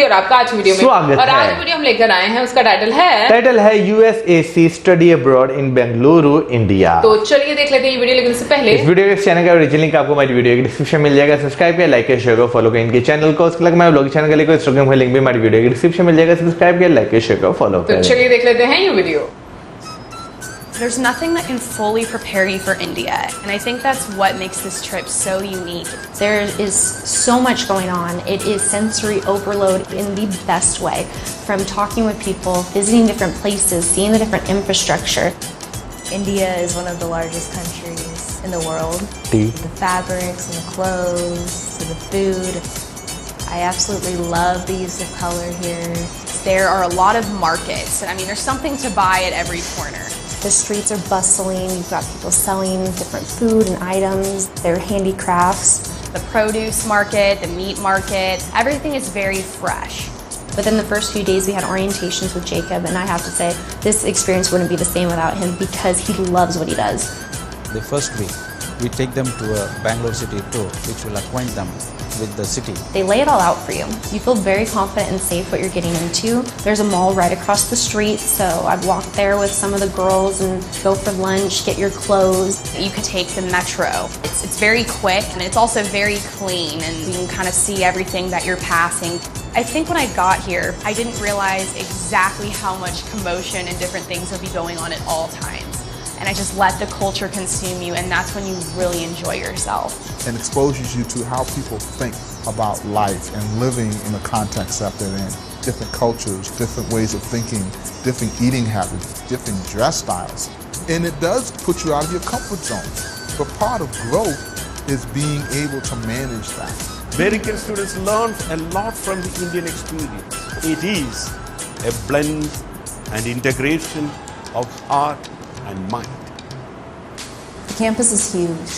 और आपका आज वीडियो में स्वागत और आज है। वीडियो हम लेकर आए हैं, उसका टाइटल है USAC study abroad in Bengaluru India. तो चलिए देख लेते हैं ये वीडियो, लेकिन उससे पहले इस वीडियो के चैनल का ओरिजिनल लिंक आपको हमारी वीडियो के डिस्क्रिप्शन मिल जाएगा। सब्सक्राइब किया, लाइक किया, शेयर करो, फॉलो करें इनके चैनल को। उसके अलावा ब्लॉग चैनल का इंस्टाग्राम का लिंक भी हमारी वीडियो के डिस्क्रिप्शन मिल जाएगा। सब्सक्राइब किया, लाइक किया, शेयर करो, फॉलो करें। तो चलिए देख लेते हैं ये video. There's nothing that can fully prepare you for India, and I think that's what makes this trip so unique. There is so much going on. It is sensory overload in the best way. From talking with people, visiting different places, seeing the different infrastructure. India is one of the largest countries in the world. The fabrics and the clothes, to the food. I absolutely love the use of color here. There are a lot of markets, and I mean, there's something to buy at every corner. The streets are bustling. You've got people selling different food and items, their handicrafts. The produce market, the meat market, everything is very fresh. Within the first few days, we had orientations with Jacob, and I have to say, this experience wouldn't be the same without him because he loves what he does. The first week, we take them to a Bangalore city tour, which will acquaint them with the city. They lay it all out for you. You feel very confident and safe what you're getting into. There's a mall right across the street, so I'd walk there with some of the girls and go for lunch, get your clothes. You could take the metro. It's very quick, and it's also very clean, and you can kind of see everything that you're passing. I think when I got here, I didn't realize exactly how much commotion and different things would be going on at all times. And I just let the culture consume you, and that's when you really enjoy yourself. And exposes you to how people think about life and living in the context that they're in. Different cultures, different ways of thinking, different eating habits, different dress styles. And it does put you out of your comfort zone. But part of growth is being able to manage that. American students learn a lot from the Indian experience. It is a blend and integration of heart and mind. The campus is huge.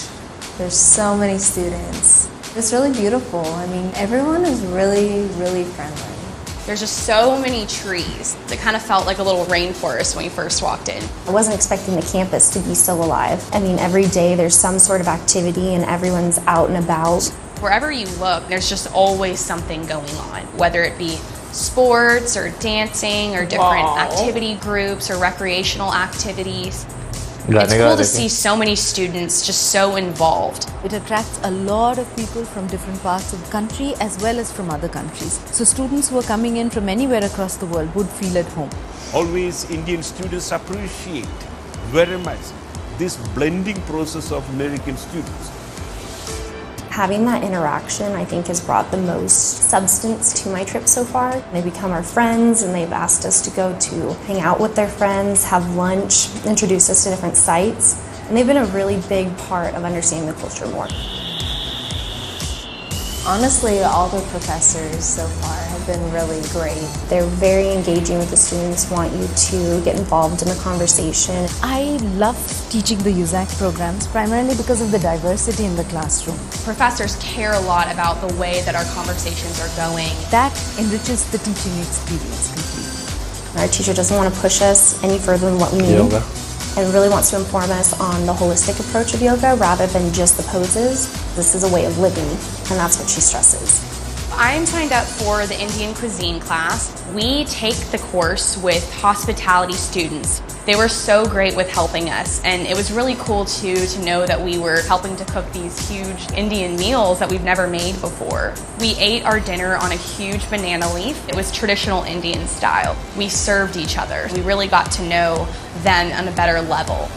There's so many students. It's really beautiful. I mean, everyone is really friendly. There's just so many trees. It kind of felt like a little rainforest when you first walked in. I wasn't expecting the campus to be so alive. I mean, every day there's some sort of activity and everyone's out and about. Wherever you look, there's just always something going on, whether it be sports or dancing or different activity groups or recreational activities. It's cool to see so many students just so involved. It attracts a lot of people from different parts of the country as well as from other countries. So students who are coming in from anywhere across the world would feel at home. Always Indian students appreciate very much this blending process of American students. Having that interaction, I think, has brought the most substance to my trip so far. They become our friends, and they've asked us to go to hang out with their friends, have lunch, introduce us to different sites. And they've been a really big part of understanding the culture more. Honestly, all the professors so far have been really great. They're very engaging with the students, want you to get involved in the conversation. I love teaching the USAC programs primarily because of the diversity in the classroom. Professors care a lot about the way that our conversations are going. That enriches the teaching experience completely. Our teacher doesn't want to push us any further than what we need. And really wants to inform us on the holistic approach of yoga rather than just the poses. This is a way of living, and that's what she stresses. I'm signed up for the Indian cuisine class. We take the course with hospitality students. They were so great with helping us, and it was really cool too to know that we were helping to cook these huge Indian meals that we've never made before. We ate our dinner on a huge banana leaf. It was traditional Indian style. We served each other. We really got to know them on a better level.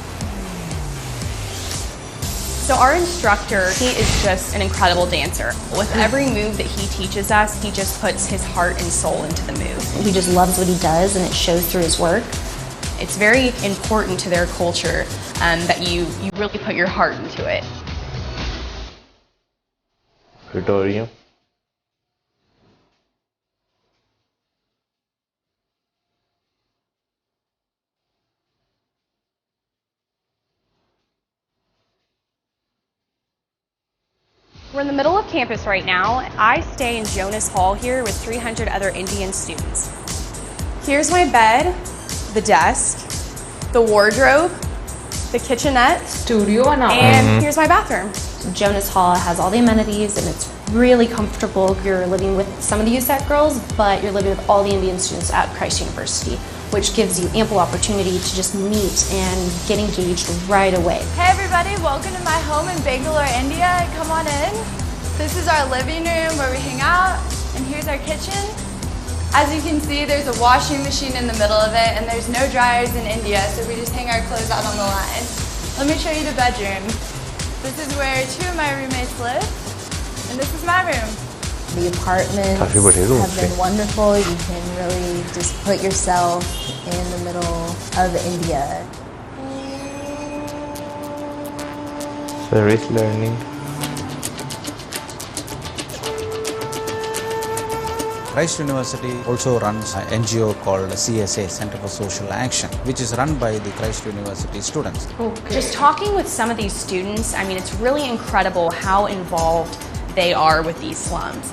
So our instructor, he is just an incredible dancer. With every move that he teaches us, he just puts his heart and soul into the move. He just loves what he does, and it shows through his work. It's very important to their culture that you really put your heart into it. Victoria. We're in the middle of campus right now. I stay in Jonas Hall here with 300 other Indian students. Here's my bed, the desk, the wardrobe, the kitchenette, studio and here's my bathroom. Jonas Hall has all the amenities, and it's really comfortable. You're living with some of the USAC girls, but you're living with all the Indian students at Christ University, which gives you ample opportunity to just meet and get engaged right away. Hey everybody, welcome to my home in Bengaluru, India. Come on in. This is our living room where we hang out, and here's our kitchen. As you can see, there's a washing machine in the middle of it, and there's no dryers in India, so we just hang our clothes out on the line. Let me show you the bedroom. This is where 2 of my roommates live, and this is my room. The apartments have been wonderful. You can really just put yourself in the middle of India. Service learning. Christ University also runs an NGO called CSA, Center for Social Action, which is run by the Christ University students. Okay. Just talking with some of these students, I mean, it's really incredible how involved they are with these slums.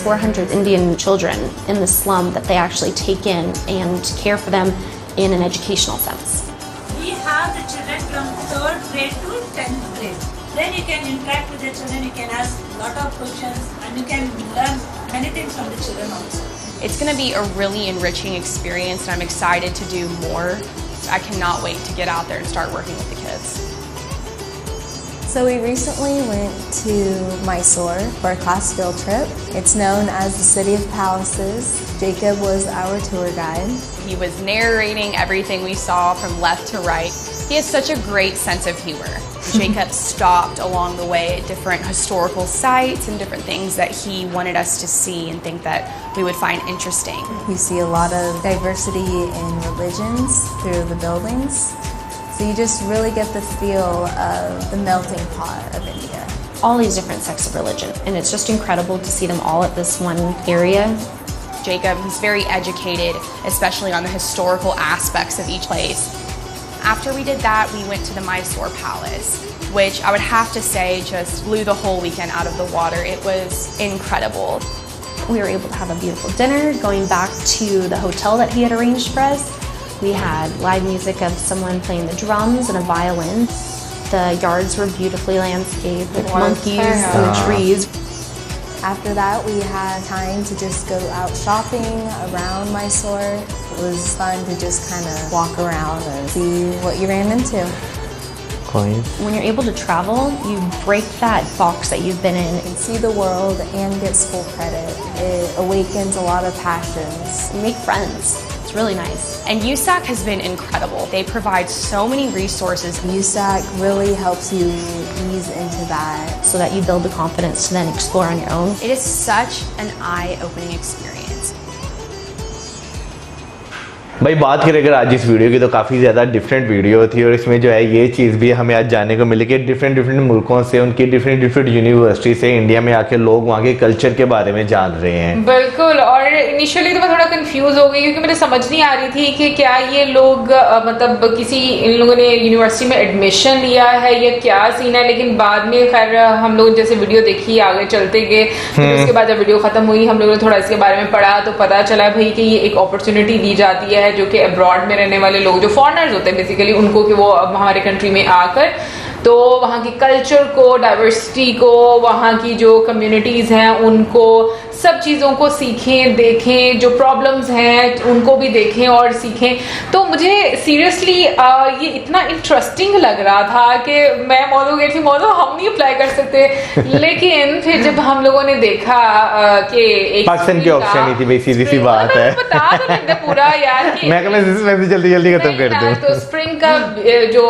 400 Indian children in the slum that they actually take in and care for them in an educational sense. We have the children from 3rd grade to 10th grade. Then you can interact with the children, you can ask a lot of questions, and you can learn many things from the children also. It's going to be a really enriching experience, and I'm excited to do more. I cannot wait to get out there and start working with the kids. So we recently went to Mysore for a class field trip. It's known as the City of Palaces. Jacob was our tour guide. He was narrating everything we saw from left to right. He has such a great sense of humor. Jacob stopped along the way at different historical sites and different things that he wanted us to see and think that we would find interesting. You see a lot of diversity in religions through the buildings. So you just really get the feel of the melting pot of India. All these different sects of religion, and it's just incredible to see them all at this one area. Jacob, he's very educated, especially on the historical aspects of each place. After we did that, we went to the Mysore Palace, which I would have to say just blew the whole weekend out of the water. It was incredible. We were able to have a beautiful dinner, going back to the hotel that he had arranged for us. We had live music of someone playing the drums and a violin. The yards were beautifully landscaped with monkeys and the trees. After that, we had time to just go out shopping around Mysore. It was fun to just kind of walk around and see what you ran into. Coins. When you're able to travel, you break that box that you've been in. And see the world and get full credit. It awakens a lot of passions. You make friends. It's really nice. And USAC has been incredible. They provide so many resources. USAC really helps you ease into that. So that you build the confidence to then explore on your own. It is such an eye-opening experience. भाई बात करें अगर आज इस video की तो काफ़ी ज़्यादा डिफरेंट वीडियो थी और इसमें जो है ये चीज़ भी हमें आज जानने को मिली कि डिफरेंट मुल्कों से उनकी डिफरेंट यूनिवर्सिटी से इंडिया में आके लोग वहाँ के कल्चर के बारे में जान रहे हैं। बिल्कुल। और इनिशियली तो मैं थोड़ा कंफ्यूज हो गई क्योंकि मुझे समझ नहीं आ रही थी कि क्या ये लोग मतलब किसी इन लोगों ने यूनिवर्सिटी में एडमिशन लिया है या क्या सीन है, लेकिन बाद में खैर हम लोग जैसे वीडियो देखी आगे चलते गए फिर उसके बाद जब वीडियो खत्म हुई हम लोगों ने थोड़ा इसके बारे में पढ़ा तो पता चला भाई कि ये एक अपॉर्चुनिटी दी जाती है जो कि अब्रॉड में रहने वाले लोग जो फॉरेनर्स होते हैं बेसिकली उनको कि वो अब हमारे कंट्री में आकर तो वहाँ की कल्चर को, डाइवर्सिटी को, वहाँ की जो कम्युनिटीज़ हैं उनको सब चीज़ों को सीखें, देखें, जो प्रॉब्लम्स हैं उनको भी देखें और सीखें। तो मुझे सीरियसली ये इतना इंटरेस्टिंग लग रहा था कि मैं मौजू गई थी, मौजू हम नहीं अप्लाई कर सकते, लेकिन फिर जब हम लोगों ने देखा कि एक पाकिस्तान की ऑप्शन नहीं थी भाई, सीधी सी बात है। बता तो देते पूरा यार कि मैं जल्दी खत्म कर दूं। तो स्प्रिंग का जो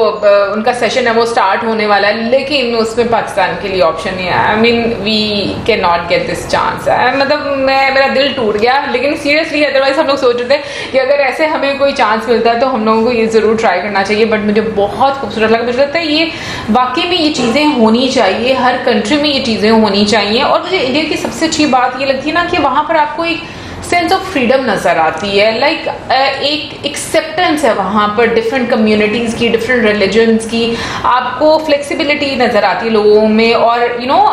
उनका सेशन है वो स्टार्ट होने वाला है, लेकिन उसमें पाकिस्तान के लिए ऑप्शन नहीं है। I mean we can not get this chance. मतलब मेरा दिल टूट गया, लेकिन सीरियसली अदरवाइज हम लोग सोच रहे थे कि अगर ऐसे हमें कोई चांस मिलता है तो हम लोगों को ये जरूर ट्राई करना चाहिए। बट मुझे बहुत खूबसूरत लगा, मुझे लगता है ये वाकई में ये चीजें होनी चाहिए, हर कंट्री में ये चीजें होनी चाहिए। और मुझे इंडिया की सबसे अच्छी बात ये लगती है ना कि वहां पर आपको एक सेंस ऑफ फ्रीडम नजर आती है, लाइक एक एक्सेप्टेंस है वहाँ पर डिफरेंट कम्युनिटीज की, डिफरेंट रिलीजन्स की, आपको फ्लेक्सिबिलिटी नजर आती है लोगों में, और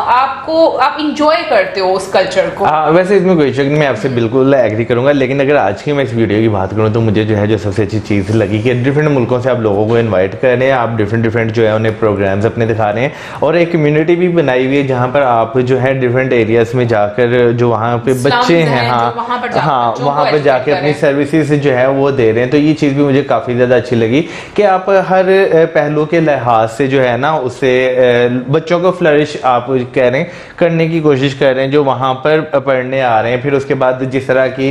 आप इंजॉय करते हो उस कल्चर को। वैसे इसमें कोई शक नहीं, मैं आपसे बिल्कुल एग्री करूंगा, लेकिन अगर आज की मैं इस वीडियो की बात करूं तो मुझे जो है जो सबसे अच्छी चीज़ लगी कि डिफरेंट मुल्कों से आप लोगों को इन्वाइट कर रहे हैं, आप डिफरेंट जो है उन्हें प्रोग्राम्स अपने दिखा रहे हैं, और एक कम्युनिटी भी बनाई हुई है जहाँ पर आप जो है डिफरेंट एरियाज में जाकर जो वहाँ पे बच्चे हैं वहाँ पर जाकर अपनी सर्विसेज जो है वो दे रहे हैं। तो ये चीज़ भी मुझे काफ़ी ज़्यादा अच्छी लगी कि आप हर पहलू के लिहाज से जो है ना उससे बच्चों को फ्लरिश आप कह रहे हैं करने की कोशिश कर रहे हैं जो वहाँ पर पढ़ने आ रहे हैं। फिर उसके बाद जिस तरह की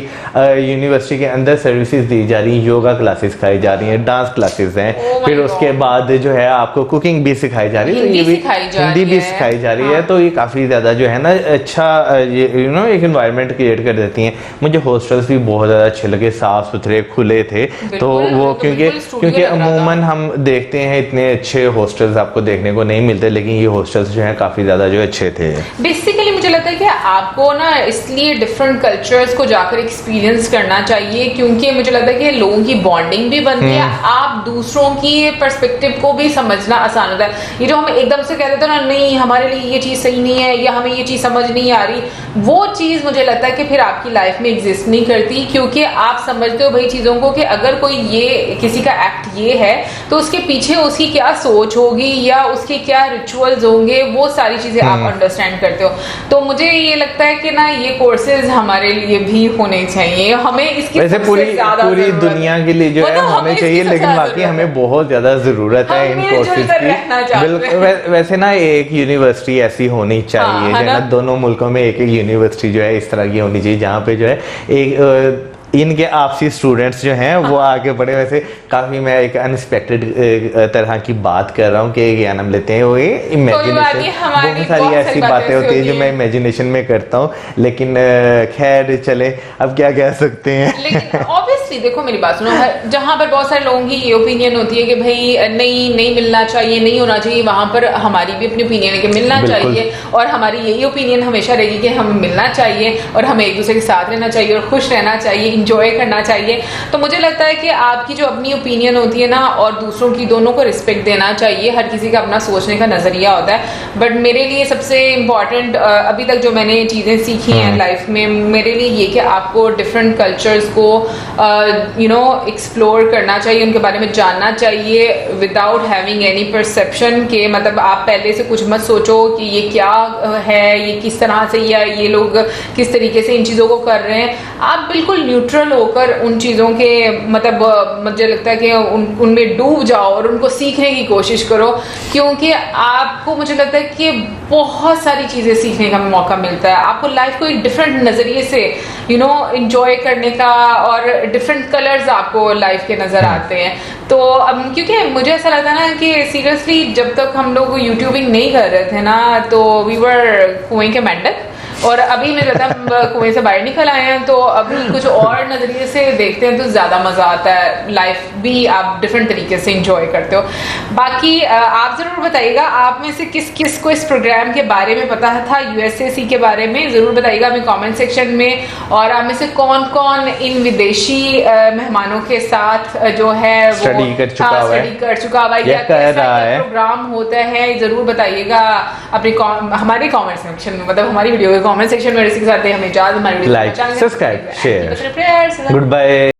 यूनिवर्सिटी के अंदर सर्विसेज दी जा रही हैं, योगा क्लासेस सिखाई जा रही हैं, डांस क्लासेस हैं, फिर उसके बाद जो है आपको कुकिंग भी सिखाई जा रही है, तो ये भी हिंदी भी सिखाई जा रही है। तो ये काफ़ी ज़्यादा जो है ना अच्छा एक एनवायरनमेंट क्रिएट कर देती हैं। मुझे हॉस्टल्स भी बहुत ज़्यादा अच्छे लगे, साफ़ सुथरे खुले थे। तो वो क्योंकि अमूमन हम देखते हैं इतने अच्छे हॉस्टल्स आपको देखने को नहीं मिलते, लेकिन ये हॉस्टल्स जो है काफ़ी ज़्यादा जो अच्छे थे। बेसिकली मुझे लगता है कि आपको ना इसलिए डिफरेंट कल्चर्स को जाकर एक्सपीरियंस करना चाहिए, क्योंकि मुझे लगता है कि लोगों की बॉन्डिंग भी बनती है, आप दूसरों की पर्सपेक्टिव को भी समझना आसान होता है। ये जो हम एकदम से कह देते हैं ना, नहीं हमारे लिए ये चीज़ सही नहीं है या हमें ये चीज़ समझ नहीं आ रही, वो चीज़ मुझे लगता है कि फिर आपकी लाइफ में एग्जिस्ट नहीं करती, क्योंकि आप समझते हो भाई चीज़ों को कि अगर कोई ये किसी का एक्ट ये है तो उसके पीछे उसकी क्या सोच होगी या उसके क्या रिचुअल्स होंगे, वो सारी चीज़ें आप अंडरस्टैंड करते हो। तो मुझे ये लगता है कि ना ये कोर्सेज हमारे लिए भी होने चाहिए, हमें इसकी वैसे पूरी दुनिया के लिए जो है होने चाहिए, लेकिन बाकी हमें बहुत ज्यादा जरूरत है इन कोर्सेज की। वैसे ना एक यूनिवर्सिटी ऐसी होनी चाहिए जो है ना दोनों मुल्कों में एक यूनिवर्सिटी जो है इस तरह की होनी चाहिए जहाँ पे जो है एक इनके आपसी स्टूडेंट्स जो हैं वो आगे बढ़े। वैसे काफ़ी मैं एक अनएक्सपेक्टेड तरह की बात कर रहा हूँ कि क्या नाम लेते हैं वो इमेजिनेशन, बहुत सारी ऐसी बातें होती हैं जो मैं इमेजिनेशन में करता हूँ, लेकिन खैर चले अब क्या कह सकते हैं। लेकिन ऑब्वियसली देखो मेरी बात सुनो, जहाँ पर बहुत सारे लोगों की ये ओपिनियन होती है कि भाई नहीं मिलना चाहिए, नहीं होना चाहिए, वहाँ पर हमारी भी अपनी ओपिनियन है कि मिलना चाहिए, और हमारी यही ओपिनियन हमेशा रहेगी कि हमें मिलना चाहिए और हमें एक दूसरे के साथ रहना चाहिए और खुश रहना चाहिए, इंजॉय करना चाहिए। तो मुझे लगता है कि आपकी जो अपनी ओपिनियन होती है ना और दूसरों की, दोनों को रिस्पेक्ट देना चाहिए। हर किसी का अपना सोचने का नजरिया होता है, बट मेरे लिए सबसे इम्पॉर्टेंट अभी तक जो मैंने चीज़ें सीखी हैं लाइफ में, मेरे लिए ये कि आपको डिफरेंट कल्चर्स को एक्सप्लोर करना चाहिए, उनके बारे में जानना चाहिए विदाउट हैविंग एनी परसेप्शन के, मतलब आप पहले से कुछ मत सोचो कि ये क्या है, ये किस तरह से या ये लोग किस तरीके से इन चीज़ों को कर रहे हैं। आप बिल्कुल न्यूट्रल होकर उन चीज़ों के मतलब मुझे लगता है कि उनमें डूब जाओ और उनको सीखने की कोशिश करो, क्योंकि आपको मुझे लगता है कि बहुत सारी चीज़ें सीखने का मौका मिलता है। आपको लाइफ को एक डिफरेंट नज़रिए से इंजॉय करने का, और डिफरेंट कलर्स आपको लाइफ के नज़र आते हैं। तो क्योंकि मुझे ऐसा लगता है ना कि सीरियसली जब तक हम लोग यूट्यूबिंग नहीं कर रहे थे ना, तो वी वर कुएं के मेंढक, और अभी मैं लगता है कुएं से बाहर निकल आए हैं, तो अभी कुछ और नजरिए से देखते हैं तो ज्यादा मजा आता है, लाइफ भी आप डिफरेंट तरीके से एंजॉय करते हो। बाकी आप जरूर बताइएगा आप में से किस किस को इस प्रोग्राम के बारे में पता था, USAC के बारे में जरूर बताइएगा हमें कमेंट सेक्शन में, और आप में से कौन कौन इन विदेशी मेहमानों के साथ जो है वो स्टडी कर चुका हुआ या कैसा प्रोग्राम होता है, जरूर बताइएगा अपने हमारे कमेंट सेक्शन में, मतलब हमारी वीडियो कमेंट सेक्शन में। इसी के साथ हमें इजाजत, हमारी video like, subscribe, share, good bye.